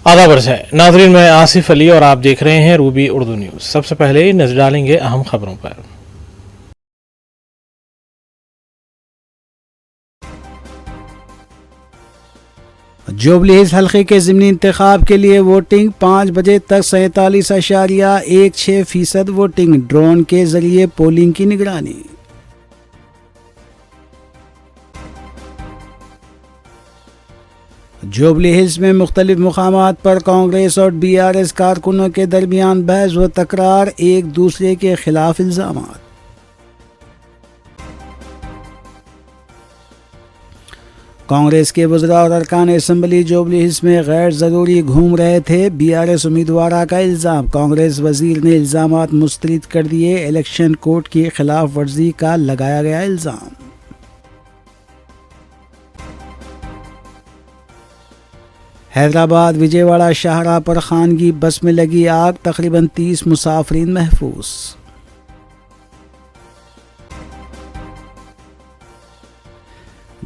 आदाब है नाजरीन, मैं आसिफ अली और आप देख रहे हैं रूबी उर्दू न्यूज़। सबसे पहले नजर डालेंगे अहम खबरों पर। जुबली हिल्स हल्के के ज़िमनी इंतखाब के लिए वोटिंग 5 बजे तक 47.16% वोटिंग, ड्रोन के जरिए पोलिंग की निगरानी। जुबली हिल्स में मुख्तलिफ मुकामात पर कांग्रेस और BRS कारकुनों के दरमियान बहस व तकरार, एक दूसरे के खिलाफ इल्जामात। कांग्रेस के वज़रा और अरकान असम्बली जुबली हिल्स में गैर ज़रूरी घूम रहे थे, BRS उम्मीदवार का इल्ज़ाम। कांग्रेस वज़ीर ने इल्ज़ामात मुस्तरद कर दिए, इलेक्शन कोड की खिलाफ वर्जी का लगाया गया इल्ज़ाम। हैदराबाद विजयवाड़ा शाहराह पर खानगी बस में लगी आग, तकरीबन 30 मुसाफिरीन महफूज।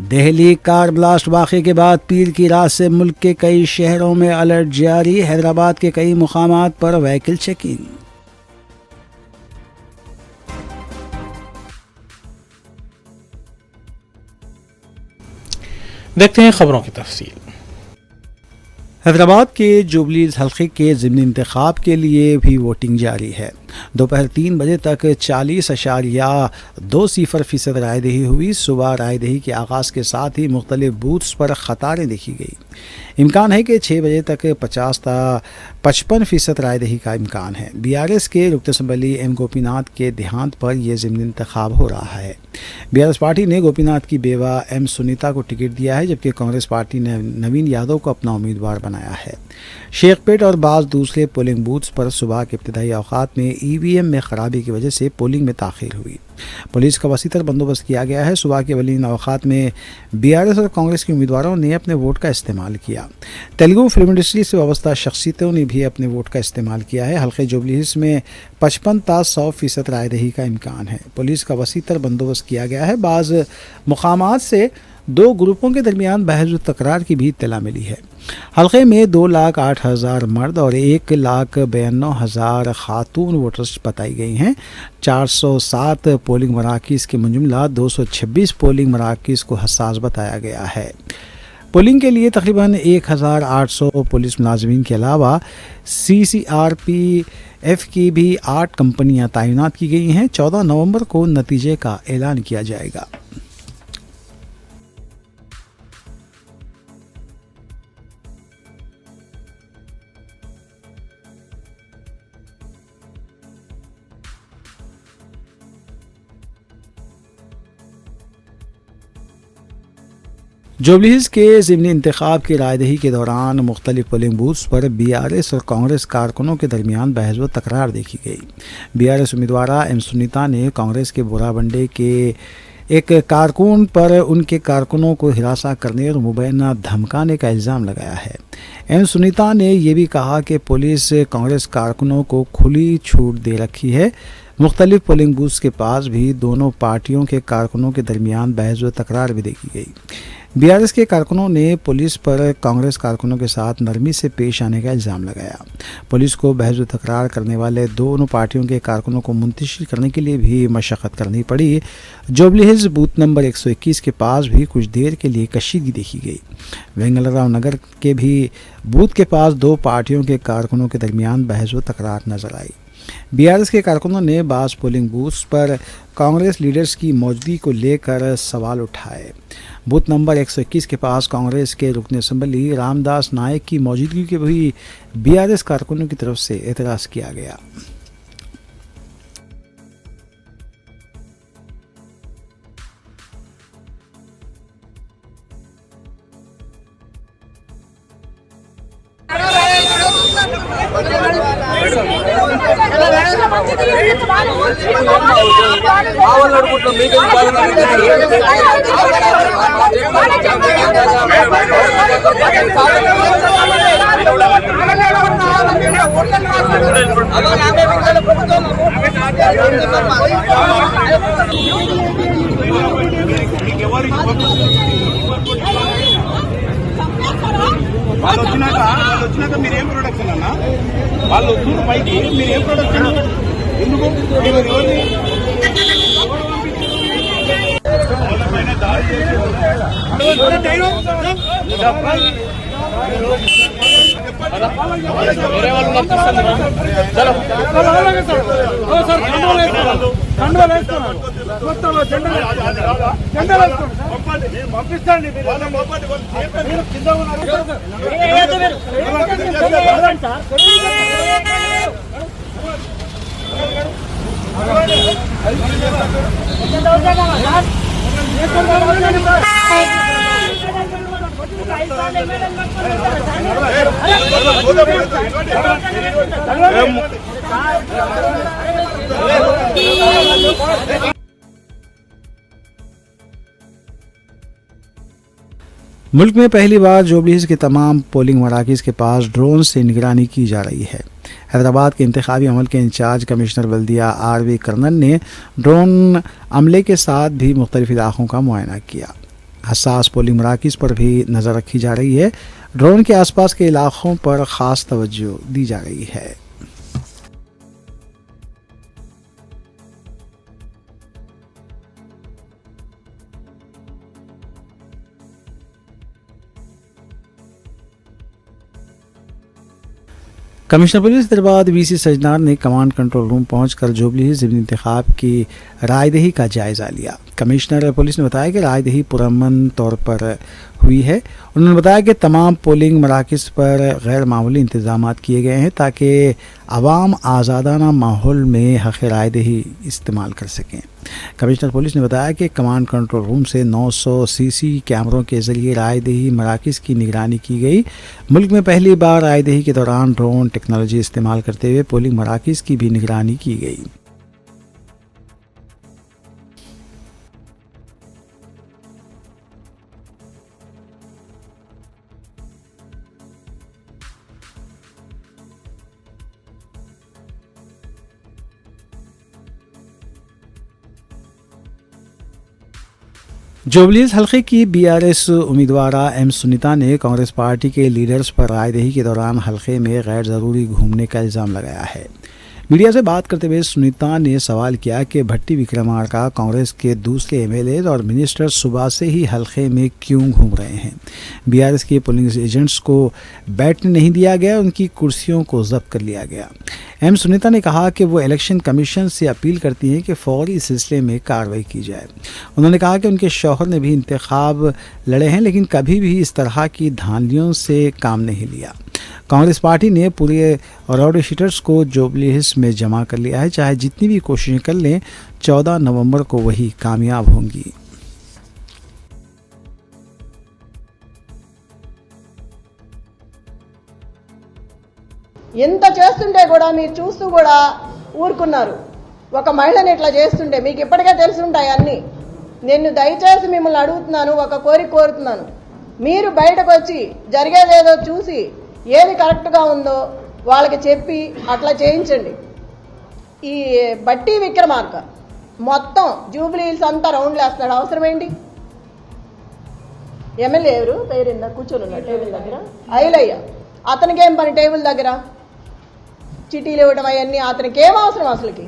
दिल्ली कार ब्लास्ट वाक़े के बाद पीर की रात से मुल्क के कई शहरों में अलर्ट जारी, हैदराबाद के कई मुकामात पर व्हीकल चेकिंग। देखते हैं खबरों की तफसील। हैदराबाद के जुबली हल्के के ज़िमनी इंतखाब के लिए भी वोटिंग जारी है। दोपहर 3 बजे तक 40.20% रायदही हुई। सुबह रायदही के आगाज़ के साथ ही मुख्तलिफ बूथ्स पर क़तारें देखी गई। इम्कान है कि 6 बजे तक 50-55% रायदही का इम्कान है। BRS के रुकन असम्बली M गोपीनाथ के देहांत पर यह ज़िमनी इंतखाब हो रहा है। BRS पार्टी ने गोपीनाथ की बेवा M सुनीता को टिकट दिया है, जबकि कांग्रेस पार्टी ने नवीन यादव को अपना उम्मीदवार बनाया है। शेखपेट और बाज़ दूसरे पोलिंग बूथ्स पर सुबह के इब्तिदाई औक़ात में EVM में ख़राबी की वजह से पोलिंग में ताख़ीर हुई। पुलिस का वसीतर बंदोबस्त किया गया है। सुबह के अवलीन औक़ात में BRS और कांग्रेस के उम्मीदवारों ने अपने वोट का इस्तेमाल किया। तेलुगु फिल्म इंडस्ट्री से वाबस्ता शख्सियतों ने भी अपने वोट का इस्तेमाल किया है। हल्के जुबली हिल्स में 55-100% रायदही का इम्कान है। पुलिस का वसीतर बंदोबस्त किया गया है। बाज़ मुकामात से 2 ग्रुपों के दरमियान बहस व तकरार की भी इत्तला मिली है। हल्के में 2,08,000 मर्द और 1,92,000 खातून वोटर्स बताई गई हैं। 407 पोलिंग मराकज़ के मुजमला 226 पोलिंग मराकज़ को हसास बताया गया है। पोलिंग के लिए तकरीबन 1,800 पुलिस मुलाजमीन के अलावा CCRPF की भी 8 कंपनियां तैनात की गई हैं। 14 नवंबर को नतीजे का ऐलान किया जाएगा। जुबली हिल्स के ज़िमनी इंतखाब की रायदही के दौरान मुख्तलिफ पोलिंग बूथ्स पर BRS और कांग्रेस कारकुनों के दरमियान बहस व तकरार देखी गई। BRS उम्मीदवार M सुनीता ने कांग्रेस के बोराबंडे के एक कारकुन पर उनके कारकुनों को हिरासा करने और मुबैना धमकाने का इल्ज़ाम लगाया है। M सुनीता ने यह भी कहा कि पुलिस कांग्रेस कारकुनों को खुली छूट दे रखी है। मुख्तलिफ पोलिंग बूथ्स के पास भी दोनों पार्टियों के कारकुनों के दरमियान बहस व तकरार भी देखी गई। BRS के कारकुनों ने पुलिस पर कांग्रेस कारकुनों के साथ नरमी से पेश आने का इल्ज़ाम लगाया। पुलिस को बहस व तकरार करने वाले दोनों पार्टियों के कारकुनों को मुंतशिर करने के लिए भी मशक्क़त करनी पड़ी। जुबली हिल्स बूथ नंबर 121 के पास भी कुछ देर के लिए कशीदगी देखी गई। वेंगलराव नगर के भी बूथ के पास 2 पार्टियों के कारकुनों के दरमियान बहस व तकरार नजर आई। BRS के कारकुनों ने बाज़ पोलिंग बूथ्स पर कांग्रेस लीडर्स की मौजूदगी को लेकर सवाल उठाए। बूथ नंबर 121 के पास कांग्रेस के रुकन असम्बली रामदास नायक की मौजूदगी के भी BRS कारकुनों की तरफ से एतराज़ किया गया। వాళ్ళు వచ్చినాక మీరేం ప్రొడక్షన్ అన్నా? వాళ్ళు వస్తున్నారు పైకి, మీరేం ప్రొడక్షన్? ఎందుకు మీరు ఎవరిని వాళ్ళపైన దాడి చేసి పంపిస్తాండి. కింద मुल्क में पहली बार जुबली के तमाम पोलिंग मराकज़ के पास ड्रोन से निगरानी की जा रही है। हैदराबाद के इंतखाबी अमल के इंचार्ज कमिश्नर बल्दिया RV कर्नल ने ड्रोन अमले के साथ भी मुख्तलिफ इलाकों का मुआयना किया। हसास पोलिंग मराकज़ पर भी नज़र रखी जा रही है। ड्रोन के आसपास के इलाकों पर ख़ास तवज्जो दी जा रही है। Commissioner police Hyderabad VC Sajjanar ने कमांड कंट्रोल रूम पहुंचकर जुबली ज़िमनी इंतखाब की रायदही का जायज़ा लिया। कमिश्नर पुलिस ने बताया कि रायदही पुरअमन तौर पर हुई है। उन्होंने बताया कि तमाम पोलिंग मराकज़ पर गैर मामूली इंतजाम किए गए हैं ताकि आवाम आज़ादाना माहौल में हक़ रायदही इस्तेमाल कर सकें। कमिश्नर पुलिस ने बताया कि कमांड कंट्रोल रूम से 900 CC कैमरों के ज़रिए रायदही मराकज़ की निगरानी की गई। मुल्क में पहली बार रायदही के दौरान ड्रोन टेक्नोलॉजी इस्तेमाल करते हुए पोलिंग मराकज़ की भी निगरानी की गई। जुबलीज हल्के की BRS उम्मीदवारा M सुनीता ने कांग्रेस पार्टी के लीडर्स पर रायदही के दौरान हल्के में गैर ज़रूरी घूमने का इल्ज़ाम लगाया है। मीडिया से बात करते हुए सुनीता ने सवाल किया कि भट्टी विक्रमार्का कांग्रेस के दूसरे MLA और मिनिस्टर सुबह से ही हल्के में क्यों घूम रहे हैं। BRS के पोलिंग एजेंट्स को बैठने नहीं दिया गया, उनकी कुर्सियों को जब्त कर लिया गया। M सुनीता ने कहा कि वो इलेक्शन कमीशन से अपील करती हैं कि फौरी इस सिलसिले में कार्रवाई की जाए। उन्होंने कहा कि उनके शौहर ने भी इंतखाब लड़े हैं लेकिन कभी भी इस तरह की धांधलियों से काम नहीं लिया। कांग्रेस पार्टी ने पूरे राउडी शीटर्स को जुबली हिल्स में जमा कर लिया है। चाहे जितनी भी कोशिशें कर लें, 14 नवंबर को वही कामयाब होंगी। ఎంత చేస్తుంటే కూడా మీరు చూస్తూ కూడా ఊరుకున్నారు. ఒక మహిళని ఇట్లా చేస్తుంటే మీకు ఇప్పటికే తెలుసుంటాయి అన్నీ. నేను దయచేసి మిమ్మల్ని అడుగుతున్నాను, ఒక కోరిక కోరుతున్నాను. మీరు బయటకు వచ్చి జరిగేదేదో చూసి ఏది కరెక్ట్గా ఉందో వాళ్ళకి చెప్పి అట్లా చేయించండి. ఈ బట్టి విక్రమార్క మొత్తం జూబ్లీ హిల్స్ అంతా రౌండ్లు వేస్తున్నాడు. అవసరం ఏంటి? ఎమ్మెల్యే ఎవరు పేరిందా కూర్చొని ఉన్నాడు టేబుల్ దగ్గర? ఐలయ్య. అతనికి ఏం పని టేబుల్ దగ్గర? చిటీలు ఇవ్వడం అవన్నీ అతనికి ఏం అవసరం? అసలుకి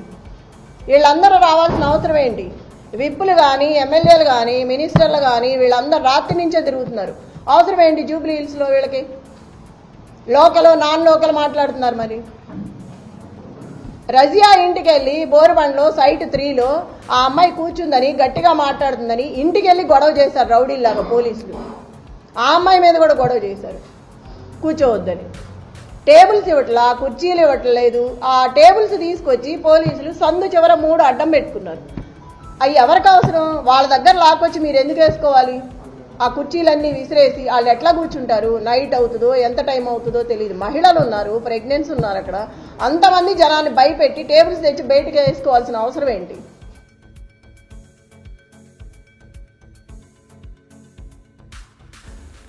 వీళ్ళందరూ రావాల్సిన అవసరం ఏంటి? విప్పులు కానీ ఎమ్మెల్యేలు కానీ మినిస్టర్లు కానీ వీళ్ళందరూ రాత్రి నుంచే తిరుగుతున్నారు. అవసరం ఏంటి జూబ్లీ హిల్స్లో వీళ్ళకి? లోకల్ నాన్ లోకల్ మాట్లాడుతున్నారు. మరి రజియా ఇంటికి వెళ్ళి బోరుబండ్లో సైట్ 3లో ఆ అమ్మాయి కూర్చుందని గట్టిగా మాట్లాడుతుందని ఇంటికి వెళ్ళి గొడవ చేశారు రౌడీల్లాగా పోలీసులు. ఆ అమ్మాయి మీద కూడా గొడవ చేశారు కూర్చోవద్దని. టేబుల్స్ ఇవ్వట్లా, కుర్చీలు ఇవ్వట్లేదు. ఆ టేబుల్స్ తీసుకొచ్చి పోలీసులు సందు చివర 3 అడ్డం పెట్టుకున్నారు. అవి ఎవరికి అవసరం? వాళ్ళ దగ్గర లాక్కొచ్చి మీరు ఎందుకు వేసుకోవాలి? ఆ కుర్చీలన్నీ విసిరేసి వాళ్ళు ఎట్లా కూర్చుంటారు? నైట్ అవుతుందో ఎంత టైం అవుతుందో తెలియదు. మహిళలు ఉన్నారు, ప్రెగ్నెన్సీ ఉన్నారు. అక్కడ అంతమంది జనాన్ని భయపెట్టి టేబుల్స్ తెచ్చి బయటకు వేసుకోవాల్సిన అవసరం ఏంటి?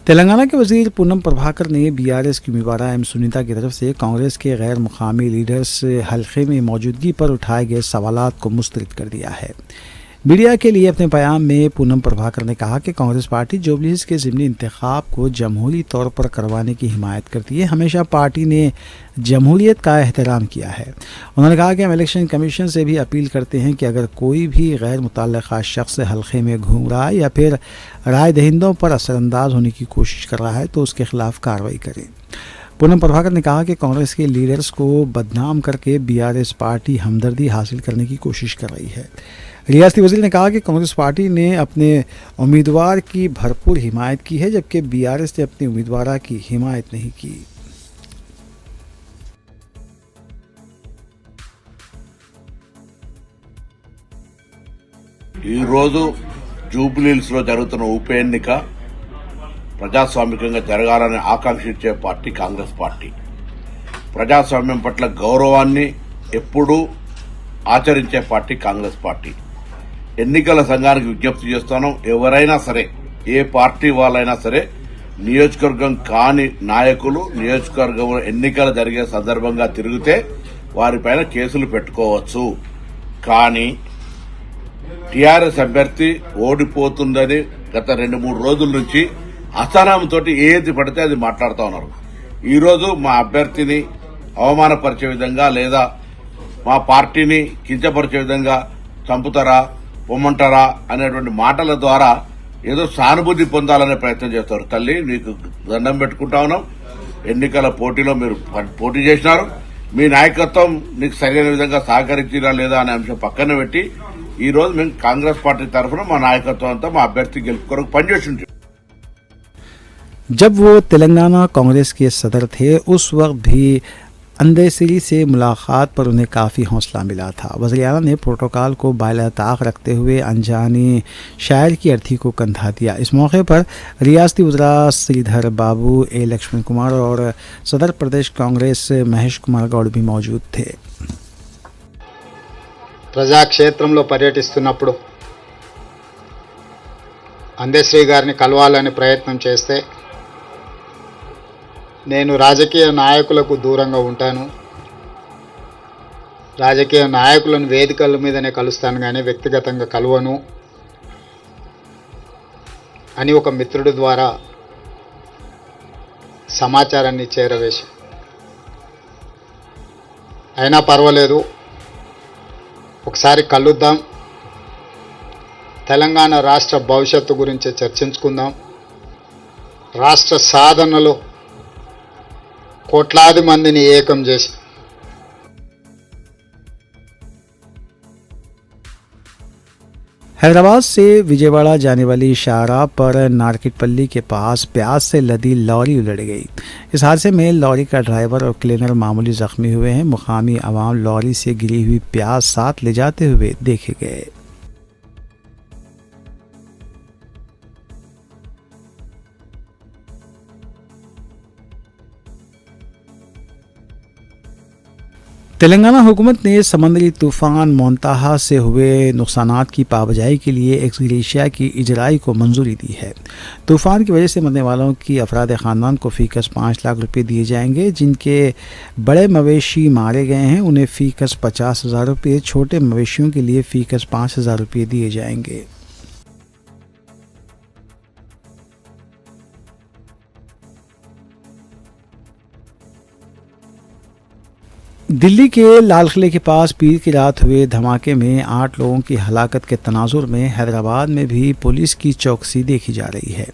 तेलंगाना के वजीर पूनम प्रभाकर ने BRS की उम्मीदवार M सुनीता की तरफ से कांग्रेस के गैर मुकामी लीडर्स हल्के में मौजूदगी पर उठाए गए सवालात को मुस्तरद कर दिया है। मीडिया के लिए अपने बयान में पूनम प्रभाकर ने कहा कि कांग्रेस पार्टी जुबली हिल्स के ज़िमनी इंतखाब को जमहूरी तौर पर करवाने की हिमायत करती है। हमेशा पार्टी ने जमहूरियत का एहतराम किया है। उन्होंने कहा कि हम इलेक्शन कमीशन से भी अपील करते हैं कि अगर कोई भी गैर मुतल्लका शख्स हल्के में घूम रहा है या फिर राय दहिंदों पर असरअंदाज होने की कोशिश कर रहा है तो उसके खिलाफ कार्रवाई करें। पूनम प्रभाकर ने कहा कि कांग्रेस के लीडर्स को बदनाम करके बीआरएस पार्टी हमदर्दी हासिल करने की कोशिश कर रही है। रियासती वज़ीर ने कहा कि कांग्रेस पार्टी ने अपने उम्मीदवार की भरपूर हिमायत की है जबकि बीआरएस ने अपने उम्मीदवार की हिमायत नहीं की। ఈ రోజు జూబ్లీహిల్స్ లో జరుగుతున్న ఉప ఎన్నిక ప్రజాస్వామికంగా జరగాలని ఆకాంక్షించే పార్టీ కాంగ్రెస్ పార్టీ. ప్రజాస్వామ్యం పట్ల గౌరవాన్ని ఎప్పుడూ ఆచరించే పార్టీ కాంగ్రెస్ పార్టీ. ఎన్నికల సంఘానికి విజ్ఞప్తి చేస్తున్నాం, ఎవరైనా సరే ఏ పార్టీ వాళ్ళైనా సరే నియోజకవర్గం కాని నాయకులు నియోజకవర్గంలో ఎన్నికలు జరిగే సందర్భంగా తిరిగితే వారిపైన కేసులు పెట్టుకోవచ్చు. కానీ టీఆర్ఎస్ అభ్యర్థి ఓడిపోతుందని గత 2-3 రోజుల నుంచి అసహనంతో ఏది పడితే అది మాట్లాడుతూ ఉన్నారు. ఈ రోజు మా అభ్యర్థిని అవమానపరిచే విధంగా లేదా మా పార్టీని కించపరిచే విధంగా చంపుతారా పొమ్మంటారా అనేటువంటి మాటల ద్వారా ఏదో సానుభూతి పొందాలనే ప్రయత్నం చేస్తారు. తల్లి నీకు దండం పెట్టుకుంటా ఉన్నాం. ఎన్నికల పోటీలో మీరు పోటీ చేసినారు, మీ నాయకత్వం నీకు సరైన విధంగా సహకరించిరా లేదా అనే అంశం పక్కన పెట్టి ఈ రోజు మేము కాంగ్రెస్ పార్టీ తరఫున మా నాయకత్వం అంతా మా అభ్యర్థి గెలుపు కొరకు పనిచేస్తుంటాం. जब वो तेलंगाना कांग्रेस के सदर थे उस वक्त भी अंदेसरी से मुलाकात पर उन्हें काफ़ी हौसला मिला था। वज़ीर आला ने प्रोटोकॉल को बालाताक रखते हुए अनजानी शायर की अर्थी को कंधा दिया। इस मौके पर रियासती वज़रा श्रीधर बाबू, ए लक्ष्मण कुमार और सदर प्रदेश कांग्रेस महेश कुमार गौड़ भी मौजूद थे। ప్రజాక్షేత్రంలో పర్యటిస్తున్నప్పుడు అందేశ్రీ గారిని కలవాలని ప్రయత్నం చేస్తే నేను రాజకీయ నాయకులకు దూరంగా ఉంటాను, రాజకీయ నాయకులను వేదికల మీదనే కలుస్తాను కానీ వ్యక్తిగతంగా కలవను అని ఒక మిత్రుడి ద్వారా సమాచారాన్ని చేరవేసి, అయినా పర్వాలేదు ఒకసారి కలుద్దాం, తెలంగాణ రాష్ట్ర భవిష్యత్తు గురించి చర్చించుకుందాం, రాష్ట్ర సాధనలో కోట్లాది మందిని ఏకం చేసి हैदराबाद से विजयवाड़ा जाने वाली शाहराह पर नारकेटपल्ली के पास प्याज से लदी लॉरी उलट गई। इस हादसे में लॉरी का ड्राइवर और क्लीनर मामूली जख्मी हुए हैं। मुकामी आवाम लॉरी से गिरी हुई प्याज साथ ले जाते हुए देखे गए। तेलंगाना हुकूमत ने समुद्री तूफ़ान मोंताहा से हुए नुकसानात की पाबजाई के लिए एक्स ग्रेशिया की इजराई को मंजूरी दी है। तूफ़ान की वजह से मरने वालों की अफराद ख़ानदान को फ़ीकस 5 लाख रुपये दिए जाएंगे। जिनके बड़े मवेशी मारे गए हैं उन्हें फ़ीकस 50,000 रुपये, छोटे मवेशियों के लिए फ़ीकस 5,000 रुपये दिए जाएंगे। दिल्ली के लाल किले के पास पीर की रात हुए धमाके में 8 लोगों की हलाकत के तनाजुर में हैदराबाद में भी पुलिस की चौकसी देखी जा रही है।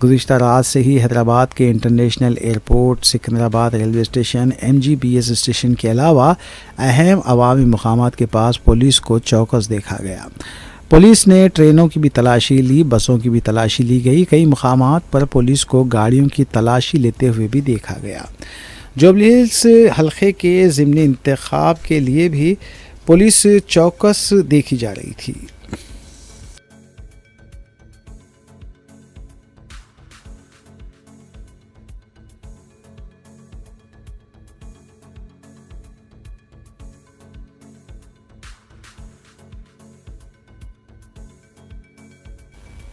गुज़िश्ता रात से ही हैदराबाद के international airport, Secunderabad railway station, MGBS station के अलावा अहम अवामी मकामात के पास पुलिस को चौकस देखा गया। पुलिस ने ट्रेनों की भी तलाशी ली, बसों की भी तलाशी ली गई। कई मकामात पर पुलिस को गाड़ियों की तलाशी लेते हुए भी देखा गया। जुबली हिल्स हल्के के ज़िमनी इंतखाब के लिए भी पुलिस चौकस देखी जा रही थी।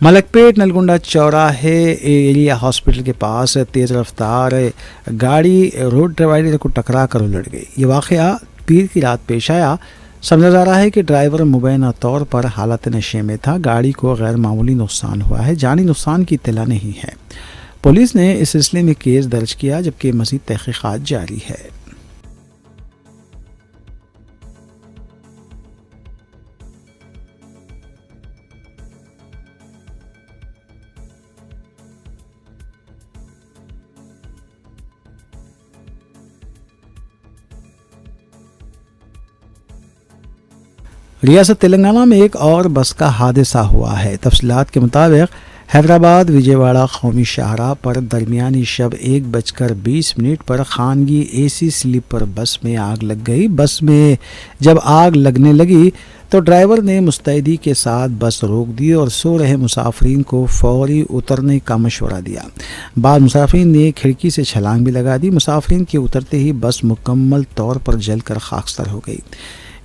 मलकपेट नलगुंडा चौराहे एरिया हॉस्पिटल के पास तेज़ रफ्तार गाड़ी रोड डिवाइडर को टकरा कर उलट गई। ये वाक़या पीर की रात पेश आया। समझा जा रहा है कि ड्राइवर मुबैना तौर पर हालत नशे में था। गाड़ी को गैर मामूली नुकसान हुआ है, जानी नुकसान की इत्तला नहीं है। पुलिस ने इस सिलसिले में केस दर्ज किया जबकि मज़ीद तहकीकात जारी है। रियासत तेलंगाना में एक और बस का हादसा हुआ है। तफसीलात के मुताबिक हैदराबाद विजयवाड़ा कौमी शाहराह पर दरमियानी शब 1:20 पर खानगी AC स्लीपर बस में आग लग गई। बस में जब आग लगने लगी तो ड्राइवर ने मुस्तैदी के साथ बस रोक दी और सो रहे मुसाफिरीन को फौरी उतरने का मशवरा दिया। बाद मुसाफिरीन ने खिड़की से छलांग भी लगा दी। मुसाफिरीन के उतरते ही बस मुकम्मल तौर पर जलकर खाकसार हो गई।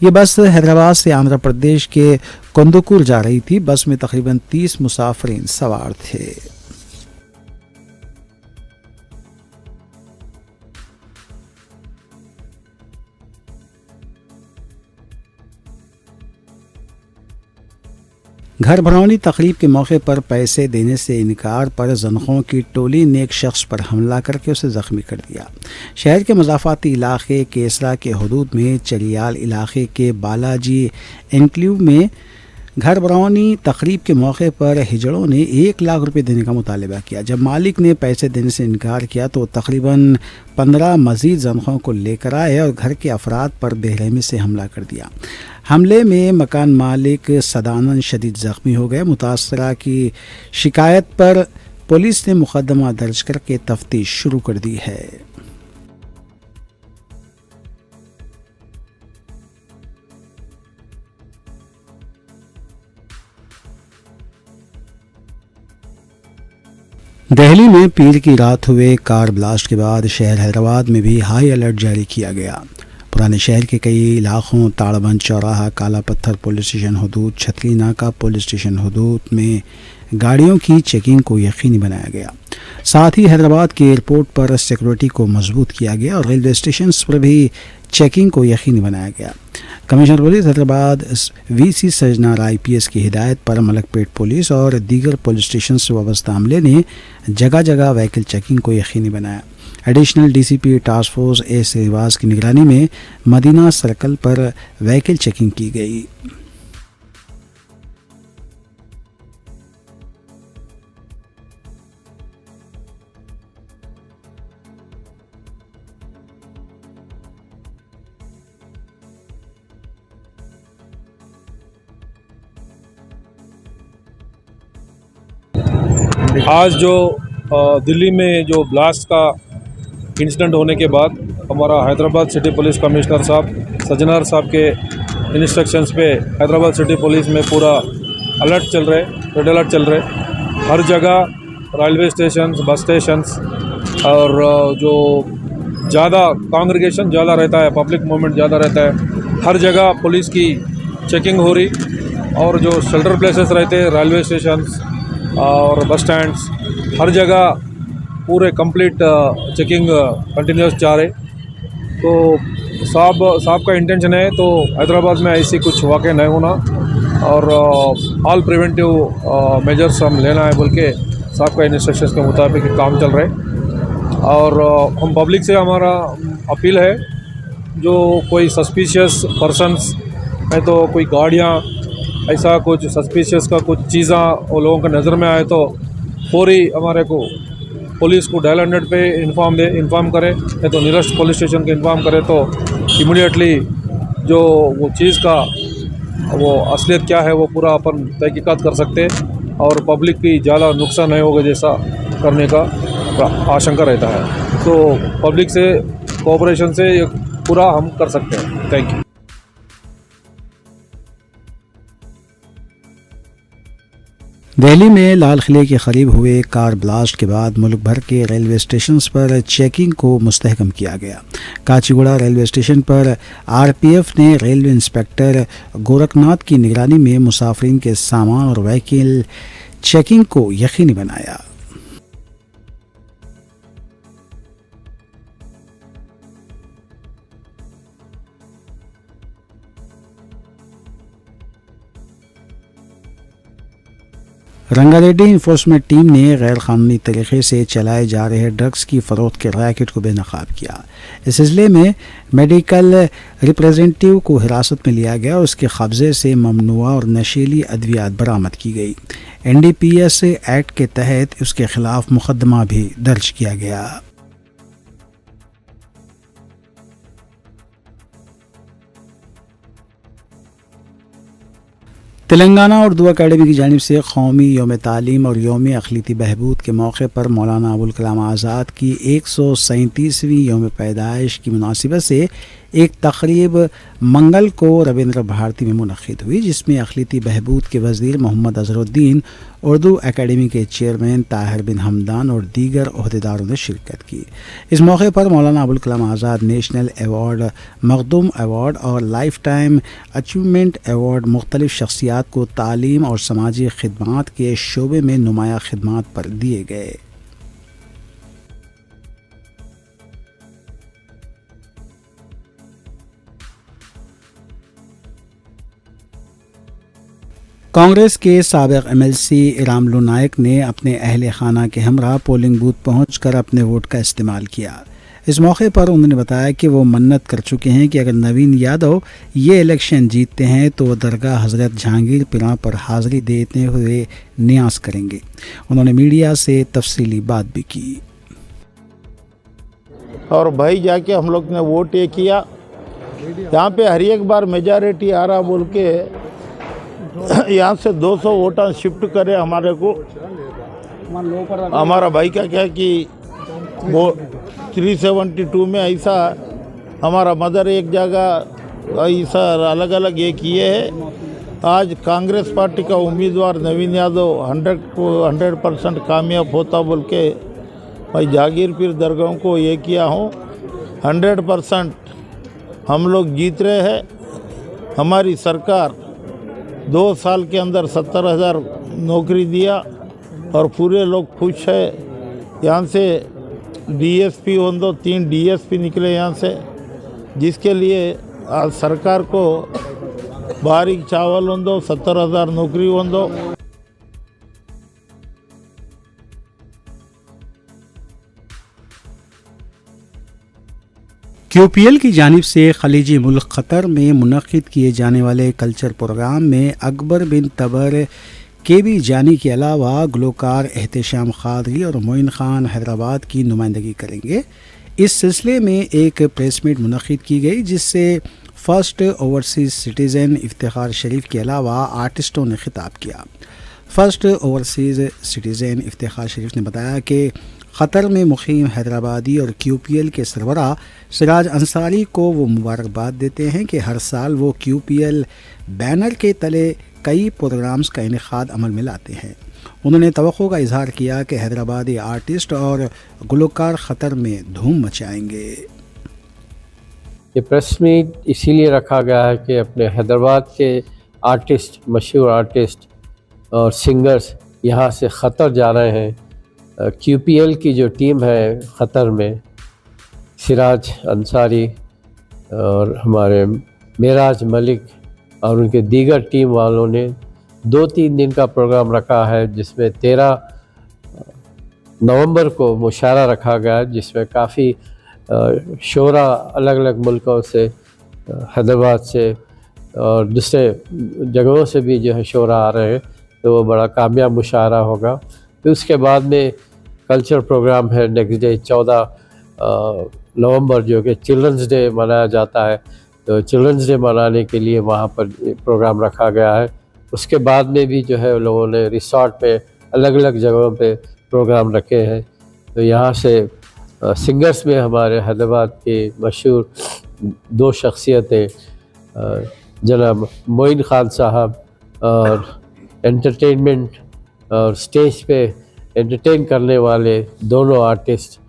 ये बस हैदराबाद से आंध्र प्रदेश के कोंदुकुर जा रही थी। बस में तकरीबन 30 मुसाफिरीन सवार थे। घर भरौनी तकरीब के मौके पर पैसे देने से इनकार पर जनखों की टोली ने एक शख्स पर हमला करके उसे जख्मी कर दिया। शहर के मज़ाफ़ाती इलाके केसरा के हदूद में चरियाल इलाके के बालाजी एनक्लेव में घर भरौनी तकरीब के मौके पर हिजड़ों ने 1 लाख रुपए देने का मुतालबा किया। जब मालिक ने पैसे देने से इनकार किया तो तकरीबन 15 मज़ीद जनखों को लेकर आए और घर के अफराद पर बेरहमी से हमला कर दिया। हमले में मकान मालिक सदानंद शदीद ज़ख्मी हो गए। मुतासरा की शिकायत पर पुलिस ने मुकदमा दर्ज करके तफ्तीश शुरू कर दी है। दिल्ली में पीर की रात हुए कार ब्लास्ट के बाद शहर हैदराबाद में भी हाई अलर्ट जारी किया गया। पुराने शहर के कई इलाकों ताड़बंद चौराहा, काला पत्थर पुलिस स्टेशन हदूद, छतरी नाका पुलिस स्टेशन हदूद में गाड़ियों की चेकिंग को यकीनी बनाया गया। साथ ही हैदराबाद के एयरपोर्ट पर सिक्योरिटी को मजबूत किया गया और रेलवे स्टेशन पर भी चेकिंग को यकीनी बनाया गया। Commissioner police Hyderabad VC Sajjanar IPS की हिदायत पर मलकपेट पुलिस और दीगर पुलिस स्टेशन से वाबस्ता अमले ने जगह जगह व्हीकल चेकिंग को यकीनी बनाया। Additional DCP task force A Srinivas की निगरानी में मदीना सर्कल पर व्हीकल चेकिंग की गई। आज जो दिल्ली में जो ब्लास्ट का इंसिडेंट होने के बाद हमारा हैदराबाद सिटी पुलिस कमिश्नर साहब सजनार साहब के इंस्ट्रक्शंस पे हैदराबाद सिटी पुलिस में पूरा अलर्ट चल रहे, रेड अलर्ट चल रहे। हर जगह रेलवे स्टेशन, बस स्टेशंस और जो ज़्यादा कांग्रेगेशन ज़्यादा रहता है, पब्लिक मूवमेंट ज़्यादा रहता है, हर जगह पुलिस की चेकिंग हो रही। और जो शेल्टर प्लेसेस रहते हैं, रेलवे स्टेशंस और बस स्टैंड्स, हर जगह पूरे कंप्लीट चेकिंग कंटिन्यूस जा रहे। तो साहब का इंटेंशन है तो हैदराबाद में ऐसी कुछ वाक़या नहीं होना और ऑल प्रिवेंटिव मेजर्स हम लेना है बोल के साहब का इंस्ट्रक्शंस के मुताबिक काम चल रहे। और हम पब्लिक से हमारा अपील है, जो कोई सस्पिशियस पर्सन्स है तो कोई गाड़ियाँ ऐसा कुछ सस्पिशियस का कुछ चीज़ें वो लोगों के नज़र में आए तो फौरी हमारे को पुलिस को डायल 100 पे इन्फॉर्म करें, नहीं तो नियरेस्ट पुलिस स्टेशन को इन्फॉर्म करें तो इमीडिएटली जो वो चीज़ का वो असलियत क्या है वो पूरा अपन तहकीकात कर सकते हैं और पब्लिक की ज़्यादा नुकसान नहीं होगा जैसा करने का आशंका रहता है। तो पब्लिक से कोऑपरेशन से ये पूरा हम कर सकते हैं। Thank you. दिल्ली में लाल किले के करीब हुए कार ब्लास्ट के बाद मुल्क भर के रेलवे स्टेशन पर चेकिंग को मुस्तहकम किया गया। काचीगुड़ा रेलवे स्टेशन पर RPF ने रेलवे इंस्पेक्टर गोरखनाथ की निगरानी में मुसाफिरीन के सामान और व्हीकल चेकिंग को यकीनी बनाया। रंगारेड्डी इन्फोर्समेंट टीम ने गैर कानूनी तरीके से चलाए जा रहे ड्रग्स की फ़रोख्त के रैकेट को बेनकाब किया। इस सिलसिले में मेडिकल रिप्रेजेंटेटिव को हिरासत में लिया गया और उसके कब्जे से ममनुआ और नशीली अद्वियात बरामद की गई। NDPS एक्ट के तहत उसके खिलाफ मुकदमा भी दर्ज किया गया। तेलंगाना उर्दू अकेडमी की जानिब से कौमी योम तालीम और योम अक़लीती बहबूद के मौके पर मौलाना अबुल कलाम आज़ाद की 137वीं योम पैदाइश की मुनासिबत से एक तकरीब मंगल को रविंद्र भारती में मुनक़िद हुई, जिसमें अक़लीती बहबूद के वज़ीर मोहम्मद अज़हरुद्दीन, उर्दू अकेडमी के चेयरमैन ताहिर बिन हमदान और दीगर ओहदेदारों ने शिरकत की। इस मौके पर Maulana Abul Kalam Azad national award, Makhdoom award और लाइफ टाइम अचीवमेंट अवार्ड मुख्तलिफ शख्सियात को तालीम और समाजी खिदमात के शोबे में नुमाया खिदमात पर दिए गए। कांग्रेस के साबिक़ MLC रामलू नायक ने अपने अहल खाना के हमरा पोलिंग बूथ पहुंचकर अपने वोट का इस्तेमाल किया। इस मौके पर उन्होंने बताया कि वो मन्नत कर चुके हैं कि अगर नवीन यादव ये इलेक्शन जीतते हैं तो वो दरगाह हज़रत जहांगीर पिरा पर हाज़िरी देते हुए नियाज करेंगे। उन्होंने मीडिया से तफसीली बात भी की। और भाई जाके हम लोग ने वोट ये किया, यहाँ पे हर एक बार मेजॉरिटी आ रहा बोल के यहाँ से 200 वोटर शिफ्ट करे हमारे को। हमारा भाई का क्या कि वो 372 में ऐसा हमारा मदर एक जगह ऐसा अलग अलग ये किए है। आज कांग्रेस पार्टी का उम्मीदवार नवीन यादव 100% कामयाब होता बोल के मैं जागीर पीर दरगाह को ये किया हूँ। 100% हम लोग जीत रहे हैं। हमारी सरकार 2 साल के अंदर 70,000 नौकरी दिया और पूरे लोग खुश है। यहाँ से DSP 3 DSP निकले यहाँ से, जिसके लिए आज सरकार को बारीक चावल 70,000 नौकरी होंदो। QPL की जानिब से खलीजी मुल्क क़तर में मुनक़िद किए जाने वाले कल्चर प्रोग्राम में अकबर बिन तबर KB जानी के अलावा गुलकार एहतशाम क़ादरी और मोइन ख़ान हैदराबाद की नुमाइंदगी करेंगे। इस सिलसिले में एक प्रेस मीट मुनक़िद की गई, जिससे फ़र्स्ट ओवरसीज़ सिटीज़न इफ्तिखार शरीफ के अलावा आर्टिस्टों ने खिताब किया। फ़र्स्ट ओवरसीज़ सिटीज़न इफ्तिखार शरीफ ने बताया कि क़तर में मुक़ीम हैदराबादी और QPL के सरबरा सिराज अंसारी को वो मुबारकबाद देते हैं कि हर साल वो QPL बैनर के तले कई प्रोग्राम्स का इनेकाद अमल में लाते हैं। उन्होंने तवक्को का इजहार किया कि हैदराबादी आर्टिस्ट और गुलकार क़तर में धूम मचाएंगे। ये प्रेस मीट इसीलिए रखा गया है कि अपने हैदराबाद के आर्टिस्ट, मशहूर आर्टिस्ट और सिंगर्स यहाँ से क़तर जा रहे हैं। QPL की जो टीम है क़तर में, सिराज अंसारी और हमारे मेराज मलिक और उनके दीगर टीम वालों ने 2-3 दिन का प्रोग्राम रखा है, जिसमें 13 नवंबर को मुशायरा रखा गया है, जिसमें काफ़ी शोरा अलग अलग मुल्कों से, हैदराबाद से और दूसरे जगहों से भी जो है शोरा आ रहे हैं, तो वो बड़ा कामयाब मुशायरा होगा। फिर उसके बाद में कल्चर प्रोग्राम है नेक्स्ट डे 14 नवंबर, जो कि चिल्ड्रंस डे मनाया जाता है। तो चिल्ड्रंस डे मनाने के लिए वहाँ पर प्रोग्राम रखा गया है। उसके बाद में भी जो है लोगों ने रिसोर्ट पे अलग अलग जगहों पे प्रोग्राम रखे हैं। तो यहाँ से सिंगर्स में हमारे हैदराबाद के मशहूर 2 शख्सियतें, जनाब मोइन ख़ान साहब, और एंटरटेनमेंट और स्टेज पे एंटरटेन करने वाले दोनों आर्टिस्ट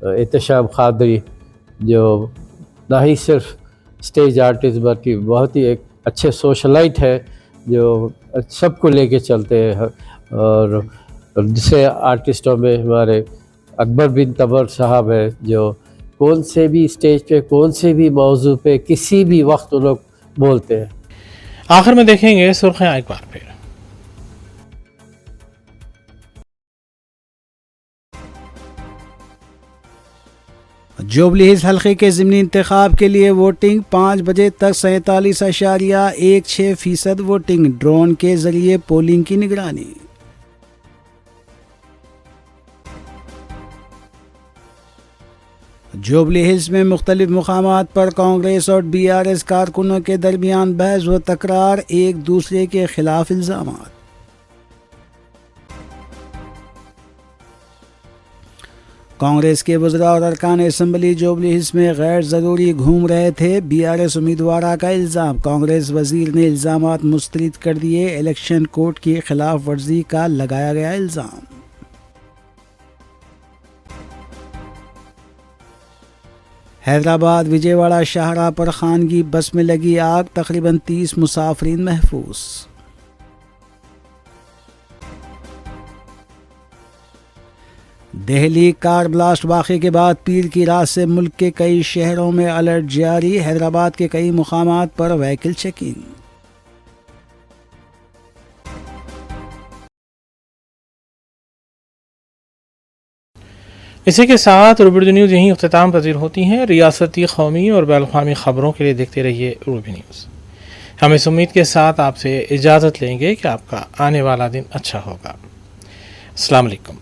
एहतशाम क़ादरी, जो ना ही सिर्फ स्टेज आर्टिस्ट बल्कि बहुत ही एक अच्छे सोशलाइट है, जो सबको लेके चलते हैं। और दूसरे आर्टिस्टों में हमारे अकबर बिन तबर साहब है, जो कौन से भी स्टेज पे, कौन से भी मौजू पे, किसी भी वक्त वो लोग बोलते हैं। आखिर में देखेंगे सुर्खियां एक बार फिर। जुबली हिल्स हल्के के ज़िमनी इंतखाब के लिए वोटिंग 5 बजे तक 47.16% वोटिंग, ड्रोन के जरिए पोलिंग की निगरानी। जुबली हिल्स में मुख्तलिफ मुकामात पर कांग्रेस और BRS कारकुनों के दरमियान बहस व तकरार, एक दूसरे के खिलाफ इल्जामात। कांग्रेस के वज़रा और अरकान असम्बली जुबली हिल्स में गैर ज़रूरी घूम रहे थे, BRS उम्मीदवार का इल्ज़ाम। कांग्रेस वज़ीर ने इल्ज़ामात मुस्तरद कर दिए, इलेक्शन कोड की खिलाफ वर्जी का लगाया गया इल्ज़ाम। हैदराबाद विजयवाड़ा शाहराह पर खानगी बस में लगी आग, तकरीबन 30 मुसाफिरीन महफूज। दिल्ली कार ब्लास्ट वाक़े के बाद पीर की रात से मुल्क के कई शहरों में अलर्ट जारी, हैदराबाद के कई मुकामात पर व्हीकल चेकिंग। इसी के साथ रूबी न्यूज़ यहीं अख्ताम पजीर होती हैं। रियासती, कौमी और बैनुल-अक़वामी ख़बरों के लिए देखते रहिए रूबी न्यूज़। हम इस उम्मीद के साथ आपसे इजाज़त लेंगे कि आपका आने वाला दिन अच्छा होगा। अस्सलाम वालेकुम।